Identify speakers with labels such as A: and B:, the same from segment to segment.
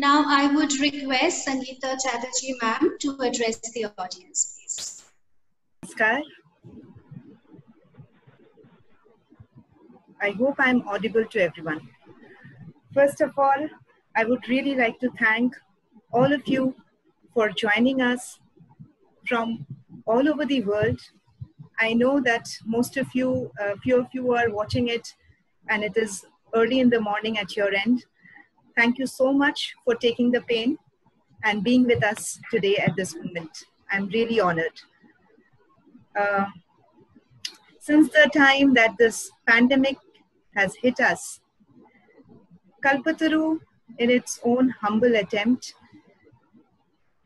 A: Now I would request Sangeeta Chatterjee ma'am to address the audience, please.
B: Namaskar. I hope I'm audible to everyone. First of all, I would really like to thank all of you for joining us from all over the world. I know that most of you, few of you are watching it and it is early in the morning at your end. Thank you so much for taking the pain and being with us today at this moment. I'm really honored. Since the time that this pandemic has hit us, Kalpataru, in its own humble attempt,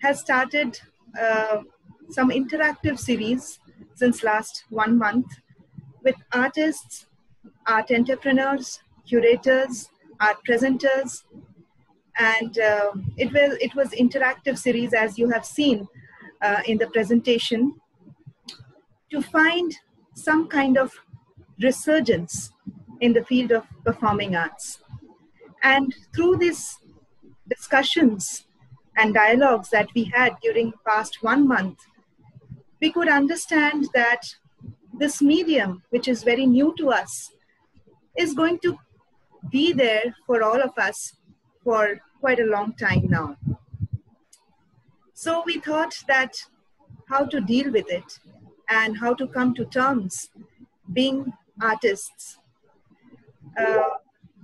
B: has started some interactive series since last 1 month with artists, art entrepreneurs, curators, art presenters, and it was interactive series, as you have seen in the presentation, to find some kind of resurgence in the field of performing arts. And through these discussions and dialogues that we had during past 1 month, we could understand that this medium, which is very new to us, is going to be there for all of us for quite a long time now. So we thought that how to deal with it and how to come to terms being artists.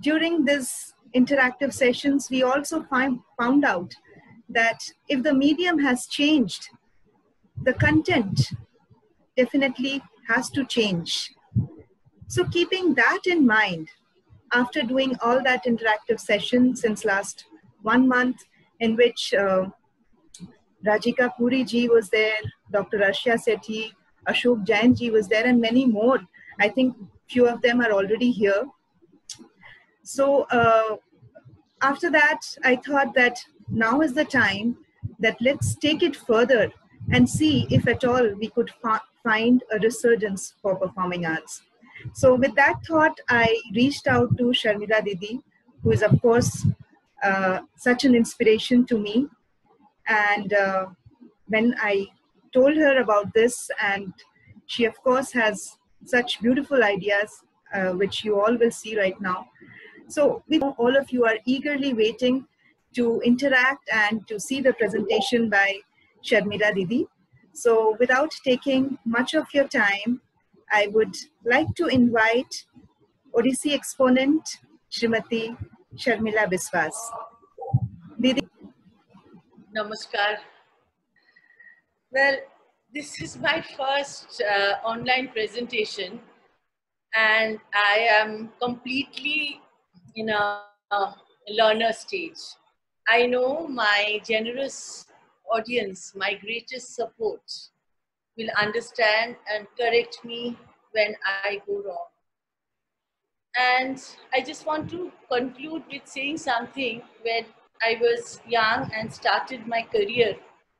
B: During these interactive sessions, we also found out that if the medium has changed, the content definitely has to change. So keeping that in mind, after doing all that interactive session since last 1 month, in which Rajika Puri ji was there, Dr. Arshia Sethi, Ashok Jain ji was there, and many more. I think few of them are already here. So after that, I thought that now is the time that let's take it further and see if at all we could find a resurgence for performing arts. So with that thought, I reached out to Sharmila Didi, who is of course such an inspiration to me. And when I told her about this, and she of course has such beautiful ideas, which you all will see right now. So we know all of you are eagerly waiting to interact and to see the presentation by Sharmila Didi. So without taking much of your time, I would like to invite Odissi exponent, Smt Sharmila Biswas. Didi.
C: Namaskar. Well, this is my first online presentation, and I am completely in a learner stage. I know my generous audience, my greatest support, will understand and correct me when I go wrong. And I just want to conclude with saying something. When I was young and started my career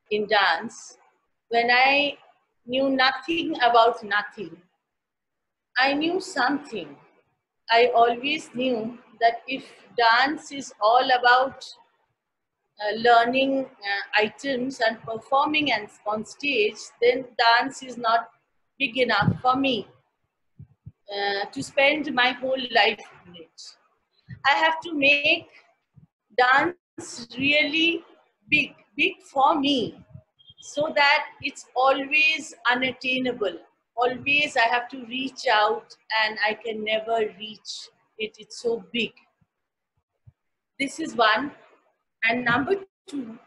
C: in dance, when I knew nothing about nothing, I knew something. I always knew that if dance is all about learning items and performing on stage, then dance is not big enough for me to spend my whole life in it. I have to make dance really big for me, so that it's always unattainable. Always I have to reach out and I can never reach it. It's so big. This is one. And number two,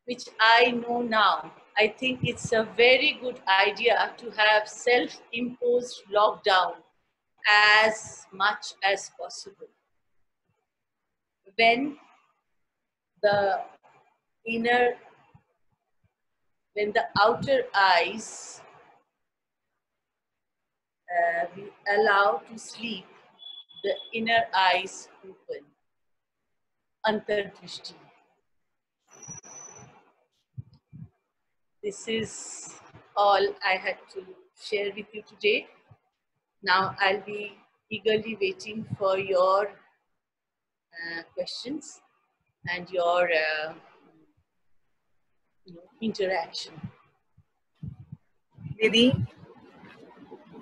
C: which I know now, I think it's a very good idea to have self-imposed lockdown as much as possible. When the outer eyes we allow to sleep, the inner eyes open. Antardrishti. This is all I had to share with you today. Now I'll be eagerly waiting for your questions. and your interaction.
B: Didi,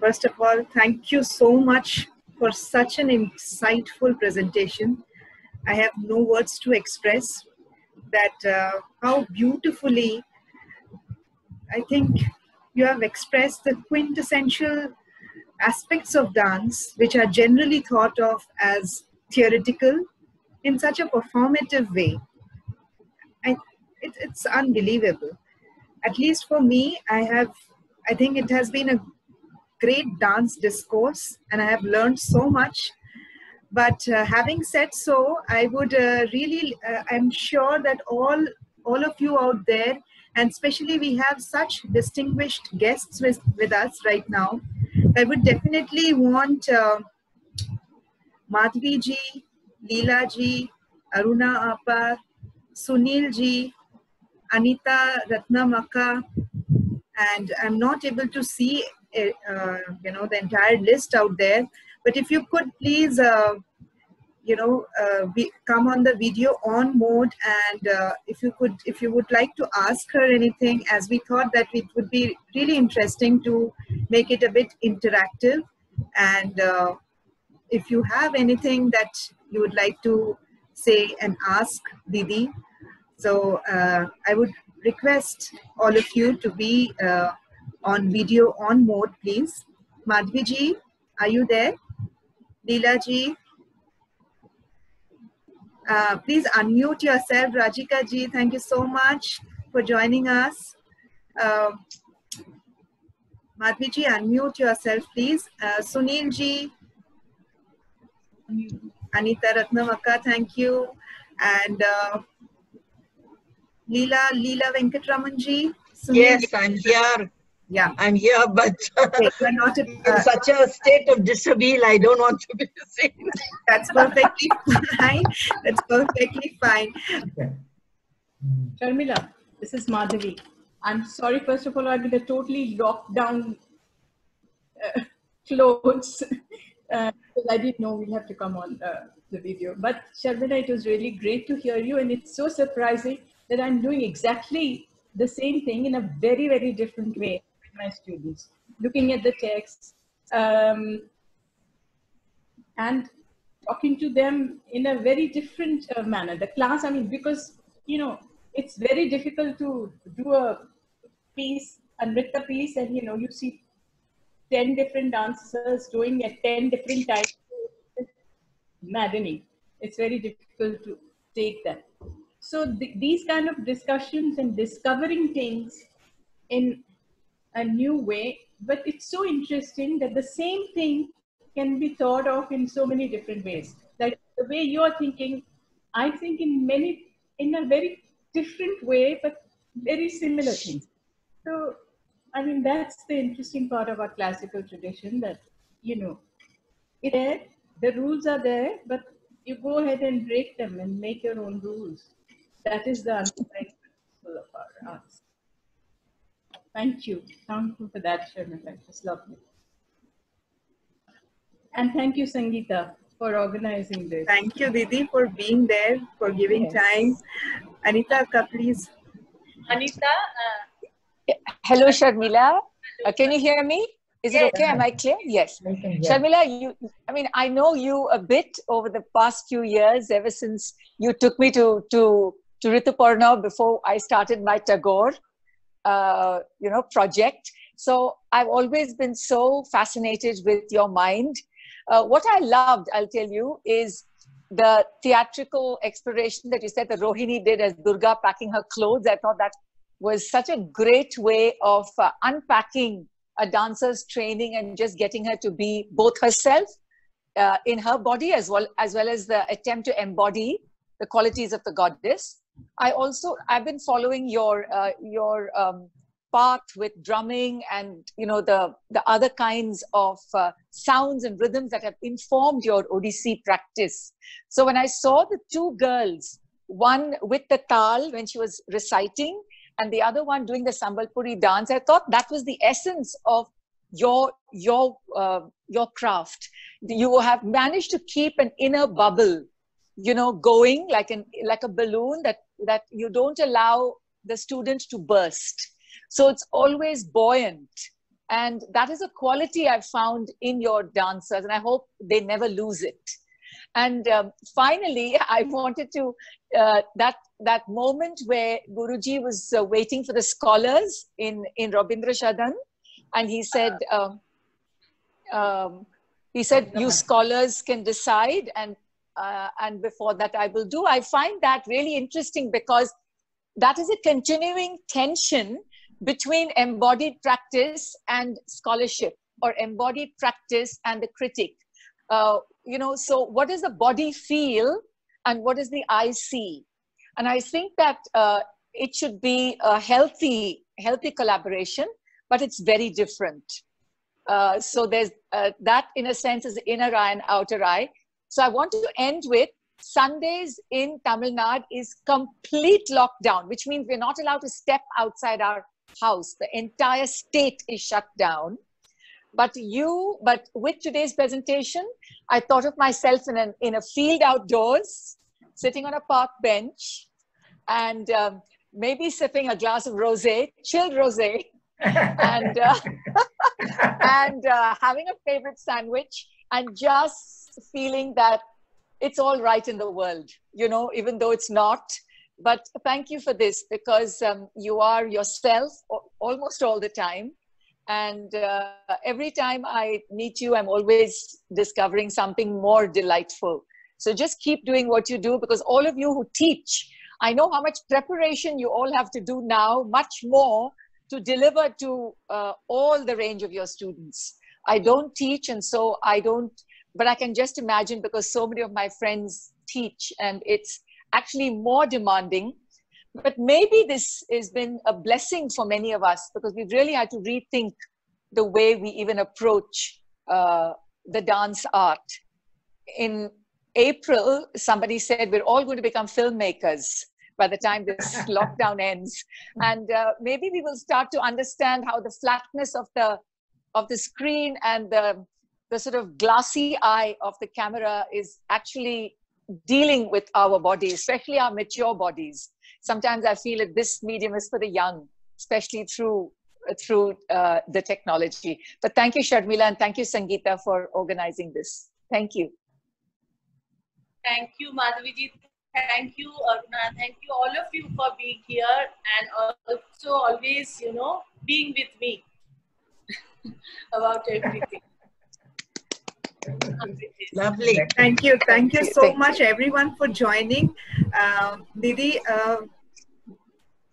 B: first of all, thank you so much for such an insightful presentation. I have no words to express that how beautifully I think you have expressed the quintessential aspects of dance which are generally thought of as theoretical in such a performative way. It's unbelievable. At least for me, I think it has been a great dance discourse and I have learned so much. But having said so, I would I'm sure that all of you out there, and especially we have such distinguished guests with us right now, I would definitely want Madhavi ji, Leela ji, Aruna Appa, Sunil ji, Anita, Ratnam akka, and I'm not able to see the entire list out there. But if you could please come on the video on mode, and if you would like to ask her anything, as we thought that it would be really interesting to make it a bit interactive, and if you have anything that you would like to say and ask Didi, so I would request all of you to be on video on mode, please. Madhavi ji, are you there? Leela ji, please unmute yourself. Rajika ji, thank you so much for joining us. Madhavi ji, unmute yourself, please. Sunil ji, Anita, Ratnam akka, thank you. And Leela Venkatraman ji.
D: Yes, I'm here.
B: Yeah,
D: I'm here, but
B: okay, you're not
D: in such a state of dishabille, I don't want to be seen.
B: That's perfectly fine. That's perfectly fine.
D: Okay.
E: Sharmila, this is Madhavi. I'm sorry, first of all, I'm in a totally locked down clothes. Because I didn't know we'll have to come on the video. But Sharmila, it was really great to hear you, and it's so surprising that I'm doing exactly the same thing in a very, very different way with my students, looking at the text and talking to them in a very different manner. The class, I mean, because, it's very difficult to do a piece, a nritta piece, and, you see 10 different dancers doing at 10 different times. It's maddening. It's very difficult to take that. So these kind of discussions and discovering things in a new way, but it's so interesting that the same thing can be thought of in so many different ways. Like the way you're thinking, I think in a very different way, but very similar things. So, I mean, that's the interesting part of our classical tradition, that, the rules are there, but you go ahead and break them and make your own rules. That is the underlying principle of our arts. Thank you. Thank you for that, Sharmila. It was lovely. And thank you, Sangeeta, for organizing this.
B: Thank you, Didi, for being there, for giving time. Anita, please.
C: Anita.
F: Hello, Sharmila. Can you hear me? Is it okay? Am I clear? Yes. Sharmila, I know you a bit over the past few years, ever since you took me to Rituparna before I started my Tagore, project. So I've always been so fascinated with your mind. What I loved, I'll tell you, is the theatrical exploration that you said that Rohini did as Durga packing her clothes. I thought that was such a great way of unpacking a dancer's training and just getting her to be both herself in her body as well as the attempt to embody the qualities of the goddess. I've been following your path with drumming and the other kinds of sounds and rhythms that have informed your odissi practice. So when I saw the two girls, one with the tal when she was reciting and the other one doing the Sambalpuri dance, I thought that was the essence of your craft. You have managed to keep an inner bubble going like a balloon that you don't allow the student to burst. So it's always buoyant. And that is a quality I've found in your dancers, and I hope they never lose it. And finally, I wanted to, that moment where Guruji was waiting for the scholars in Rabindra Sadan, and he said, you scholars can decide, and before that I will do. I find that really interesting because that is a continuing tension between embodied practice and scholarship, or embodied practice and the critic. So what does the body feel and what does the eye see? And I think that it should be a healthy collaboration, but it's very different. So there's that, in a sense, is inner eye and outer eye. So I want to end with Sundays in Tamil Nadu is complete lockdown, which means we're not allowed to step outside our house. The entire state is shut down. But with today's presentation, I thought of myself in a field outdoors, sitting on a park bench, and maybe sipping a glass of rosé, chilled rosé, and having a favorite sandwich, and just feeling that it's all right in the world, even though it's not. But thank you for this, because you are yourself almost all the time. And every time I meet you, I'm always discovering something more delightful. So just keep doing what you do, because all of you who teach, I know how much preparation you all have to do now, much more to deliver to all the range of your students. I don't teach, and so I don't, but I can just imagine, because so many of my friends teach, and it's actually more demanding. But maybe this has been a blessing for many of us, because we've really had to rethink the way we even approach the dance art. In April, somebody said we're all going to become filmmakers by the time this lockdown ends. And maybe we will start to understand how the flatness of the screen and the sort of glassy eye of the camera is actually dealing with our bodies, especially our mature bodies. Sometimes I feel that this medium is for the young, especially through the technology. But thank you, Sharmila, and thank you, Sangeeta, for organizing this. Thank you.
C: Thank you, Madhavi. Thank you, Aruna. Thank you, all of you, for being here, and also always, being with me about everything.
D: Lovely.
B: Thank you so much, everyone, for joining. Didi,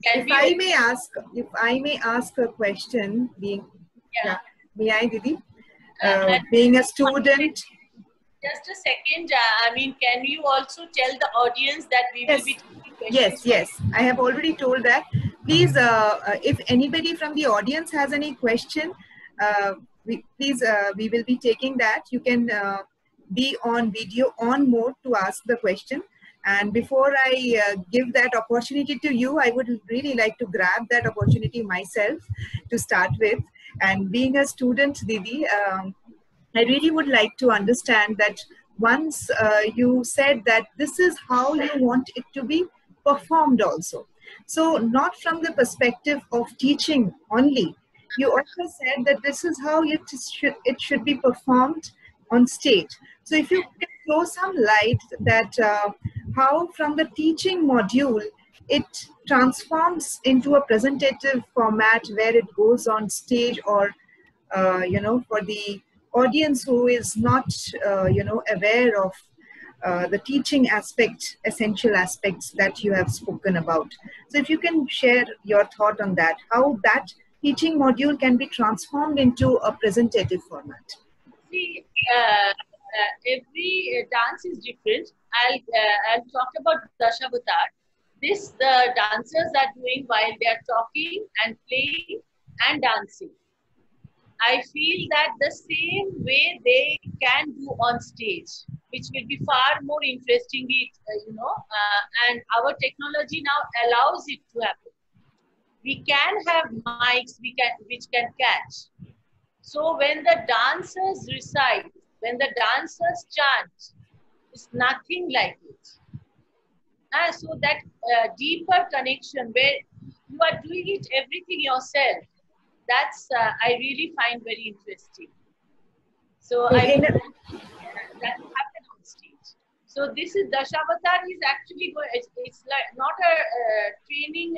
B: if I may ask a question, may I, Didi? Being a student.
C: Just a second. Can you also tell the audience that we will be taking questions?
B: Yes. I have already told that. Please, if anybody from the audience has any question, we will be taking that. You can be on video on mode to ask the question. And before I give that opportunity to you, I would really like to grab that opportunity myself to start with. And being a student, Didi, I really would like to understand that once you said that this is how you want it to be performed also. So not from the perspective of teaching only. You also said that this is how it should be performed on stage. So if you can throw some light that how from the teaching module, it transforms into a presentative format where it goes on stage, or, for the audience who is not, aware of the teaching aspect, essential aspects that you have spoken about. So if you can share your thought on that, how that teaching module can be transformed into a presentative format.
C: See, every dance is different. I'll talk about Dasavatar. The dancers are doing while they are talking and playing and dancing. I feel that the same way they can do on stage, which will be far more interesting, and our technology now allows it to happen. We can have mics which can catch. So when the dancers recite, when the dancers chant, It's nothing like it. So that deeper connection where you are doing it everything yourself, that's I really find very interesting. So I mean, that happened on stage. So this is Dashavatar is actually it's like not a training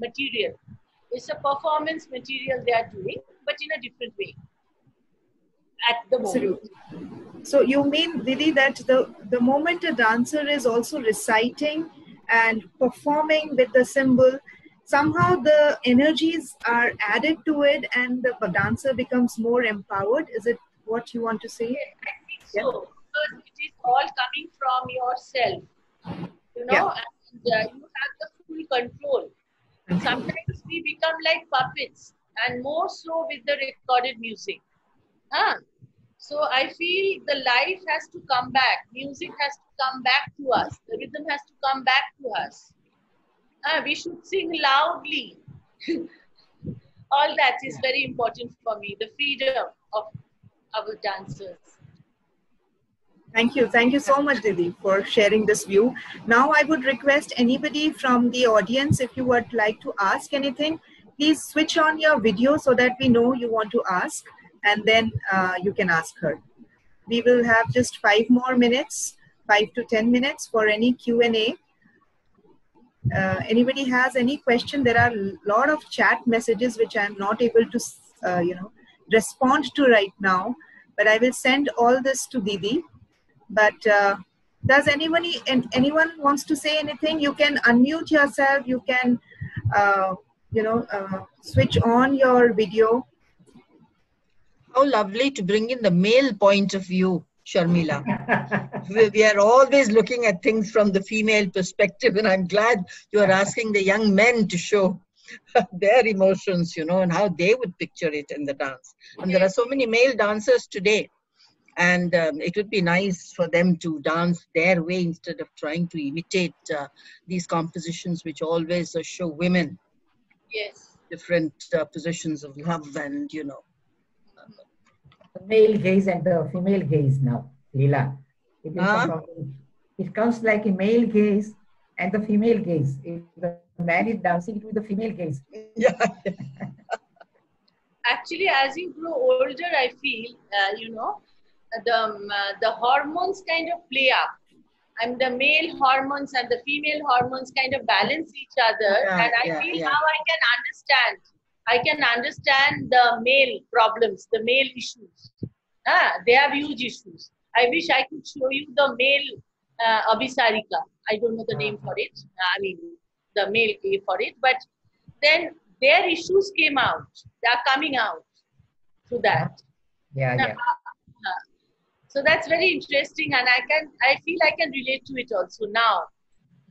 C: material. It's a performance material they are doing, but in a different way at the moment.
B: So you mean, Didi, that the moment a dancer is also reciting and performing with the symbol, somehow the energies are added to it and the dancer becomes more empowered? Is it what you want to say?
C: Yes, I think so. Because it is all coming from yourself, you know, and you have the full control. Sometimes we become like puppets, and more so with the recorded music. So I feel the life has to come back. Music has to come back to us. The rhythm has to come back to us. We should sing loudly. All that is very important for me. The freedom of our dancers.
B: Thank you. Thank you so much, Didi, for sharing this view. Now I would request anybody from the audience, if you would like to ask anything, please switch on your video so that we know you want to ask, and then you can ask her. We will have just 5 more minutes, 5 to 10 minutes for any Q&A. Anybody has any question? There are a lot of chat messages which I am not able to, respond to right now, but I will send all this to Didi. But does anyone wants to say anything? You can unmute yourself. You can, switch on your video.
D: How lovely to bring in the male point of view, Sharmila. We are always looking at things from the female perspective, and I'm glad you are asking the young men to show their emotions, and how they would picture it in the dance. And there are so many male dancers today, and it would be nice for them to dance their way instead of trying to imitate these compositions which always show women.
C: Yes.
D: Different positions of love and,
G: The male gaze and the female gaze now, Leela. It comes like a male gaze and the female gaze. If the man is dancing, it will be the female gaze.
D: Yeah.
C: Actually, as you grow older, I feel, the hormones kind of play up. And the male hormones and the female hormones kind of balance each other. And I feel now I can understand the male problems, the male issues. They have huge issues. I wish I could show you the male Abhisarika. I don't know the name for it. The male for it. But then their issues came out. They are coming out through that. So that's very interesting, and I feel I can relate to it also now.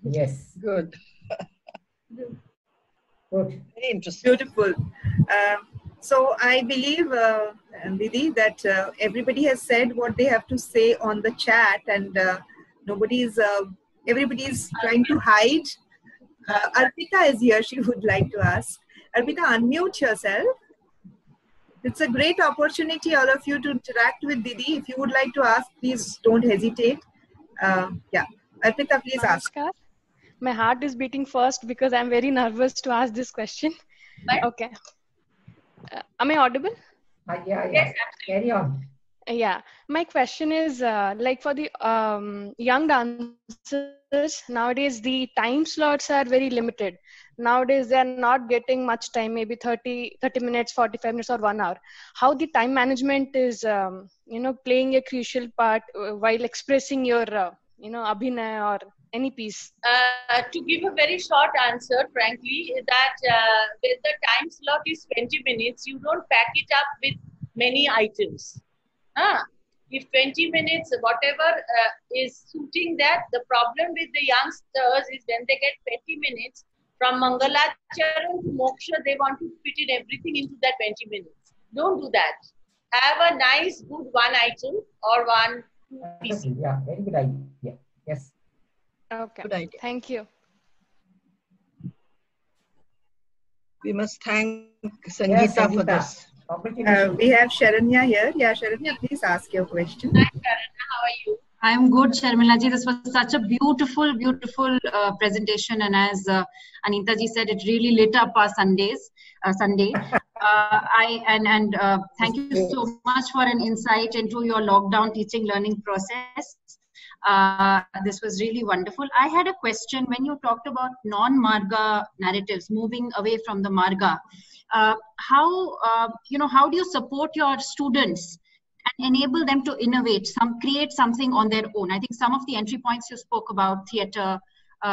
G: Yes.
D: Good.
G: Good.
D: Very interesting.
B: Beautiful. So I believe, Didi, that everybody has said what they have to say on the chat, and everybody's trying to hide. Arpita is here. She would like to ask. Arpita, unmute yourself. It's a great opportunity, all of you, to interact with Didi. If you would like to ask, please don't hesitate. Arpita, please ask.
H: My heart is beating first because I'm very nervous to ask this question. Okay. Am I audible?
G: Yes, carry on.
H: Yeah. My question is, like for the young dancers, nowadays the time slots are very limited. Nowadays, they are not getting much time, maybe 30 minutes, 45 minutes or 1 hour. How the time management is, playing a crucial part while expressing your, abhinay or any piece?
C: To give a very short answer, frankly, that when the time slot is 20 minutes, you don't pack it up with many items. If 20 minutes, whatever is suiting that, the problem with the youngsters is when they get 20 minutes, from Mangalacharan to Moksha, they want to fit in everything into that 20 minutes. Don't do that. Have a nice, good one item or two pieces.
G: Yeah, very good idea. Yes.
H: Okay.
D: Good idea.
H: Thank you.
D: We must thank Sangeeta for this.
B: We have Sharanya here. Yeah, Sharanya, please ask your question.
C: Hi, Aruna. How are you?
I: I'm good, Sharmila ji. This was such a beautiful, beautiful presentation, and as Anita ji said, it really lit up our Sunday. Thank you so much for an insight into your lockdown teaching learning process. This was really wonderful. I had a question when you talked about non-Marga narratives, moving away from the Marga. How do you support your students and enable them to innovate, create something on their own? I think some of the entry points you spoke about, theater,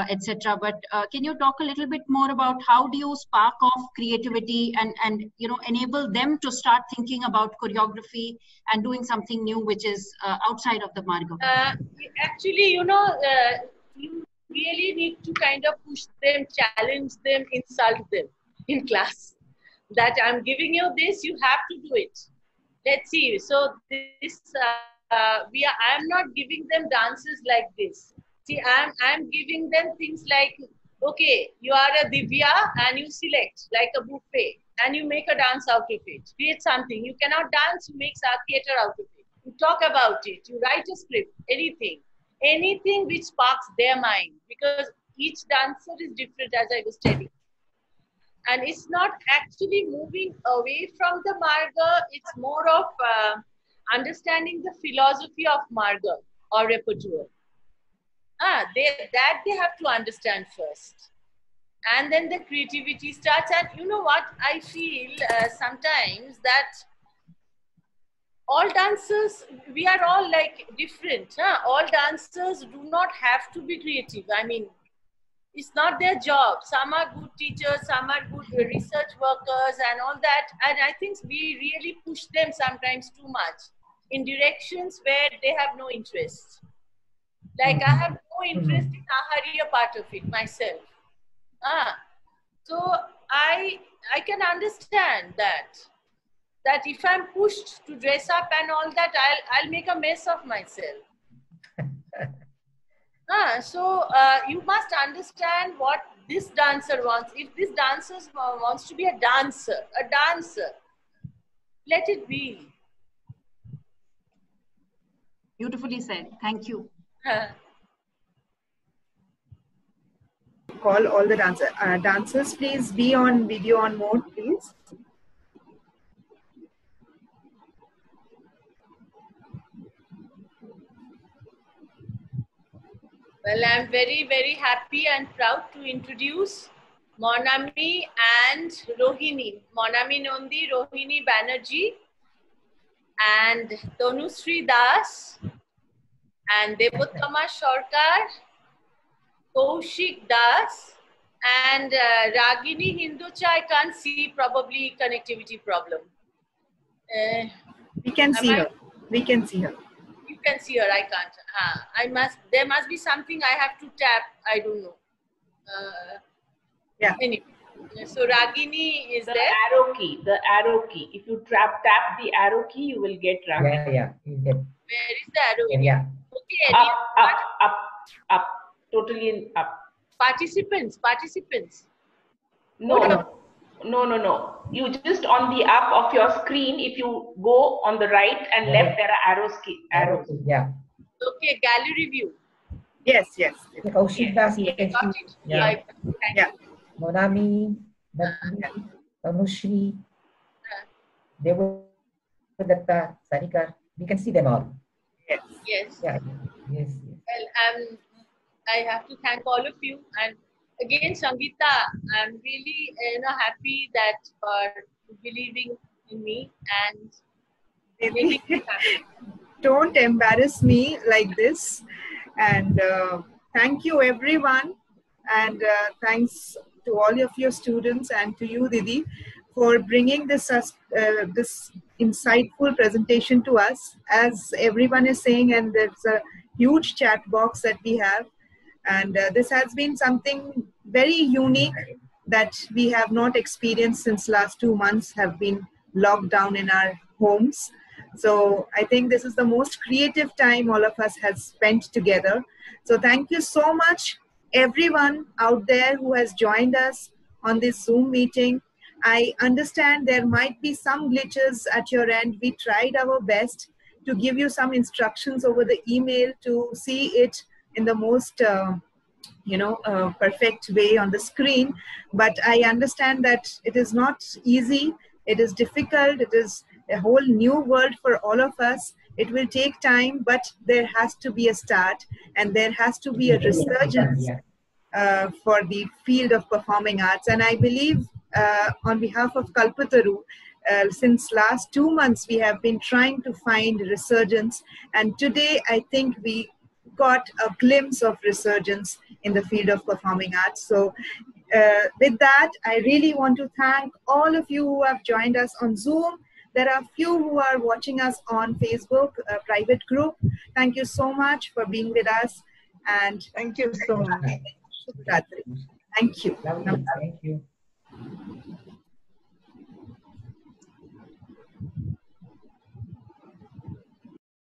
I: etc. But can you talk a little bit more about how do you spark off creativity and enable them to start thinking about choreography and doing something new, which is outside of the Marga?
C: Actually, you really need to kind of push them, challenge them, insult them in class. That I'm giving you this, you have to do it. Let's see. So this, I'm not giving them dances like this. See, I'm giving them things like, okay, you are a Divya and you select like a buffet and you make a dance out of it. Create something. You cannot dance, you make a theater out of it. You talk about it. You write a script. Anything which sparks their mind, because each dancer is different, as I was telling. And it's not actually moving away from the Marga. It's more of understanding the philosophy of Marga or repertoire. They have to understand first. And then the creativity starts. And you know what? I feel sometimes that all dancers, we are all like different. All dancers do not have to be creative. I mean, it's not their job. Some are good teachers, some are good research workers and all that. And I think we really push them sometimes too much in directions where they have no interest. Like I have no interest in Ahariya part of it myself. So I can understand that if I'm pushed to dress up and all that, I'll make a mess of myself. So you must understand what this dancer wants. If this dancer wants to be a dancer, let it be.
I: Beautifully said. Thank you.
B: Call all the dancers, please be on video on mode, please.
C: Well, I'm very, very happy and proud to introduce Monami and Rohini. Monami Nondi, Rohini Banerjee, and Tanushree Das, and Devottama Sarkar, Kaushik Das, and Ragini Hinducha. I can't see, probably connectivity problem.
B: We can see her. We can see her.
C: You can see her. I can't. There must be something I have to tap. I don't know.
B: Yeah.
C: Anyway, so Ragini is
J: the
C: there.
J: Arrow key. The arrow key. If you tap the arrow key, you will get Ragini.
G: Yeah. You get.
C: Where is the arrow key?
G: Yeah.
C: Okay.
J: Up. Totally up.
C: Participants.
J: No. You just on the up of your screen, if you go on the right and left, there are arrows.
G: Yeah.
C: Okay, gallery view.
B: Yes.
G: Kaushik Das, you can
C: Got
G: see.
C: it.
G: Yeah.
B: Yeah.
G: Monami, Tanushree, Devodatta, Sarikar. We can see them all.
C: Yes.
G: Yeah. Yes.
C: Well, I have to thank all of you, and again, Sangeeta, I'm really happy that for believing in me and making it happen.
B: Don't embarrass me like this. And thank you, everyone. And thanks to all of your students and to you, Didi, for bringing this insightful presentation to us. As everyone is saying, and there's a huge chat box that we have. And this has been something very unique that we have not experienced since last 2 months have been locked down in our homes. So I think this is the most creative time all of us has spent together. So thank you so much, everyone out there who has joined us on this Zoom meeting. I understand there might be some glitches at your end. We tried our best to give you some instructions over the email to see it in the most perfect way on the screen. But I understand that it is not easy. It is difficult. It is a whole new world for all of us. It will take time, but there has to be a start, and there has to be a resurgence for the field of performing arts. And I believe on behalf of Kalpataru, since last 2 months, we have been trying to find resurgence. And today, I think we got a glimpse of resurgence in the field of performing arts. So with that, I really want to thank all of you who have joined us on Zoom. There are few who are watching us on Facebook, a private group. Thank you so much for being with us. And
D: thank you so much.
B: Thank you.
G: Lovely. Thank you.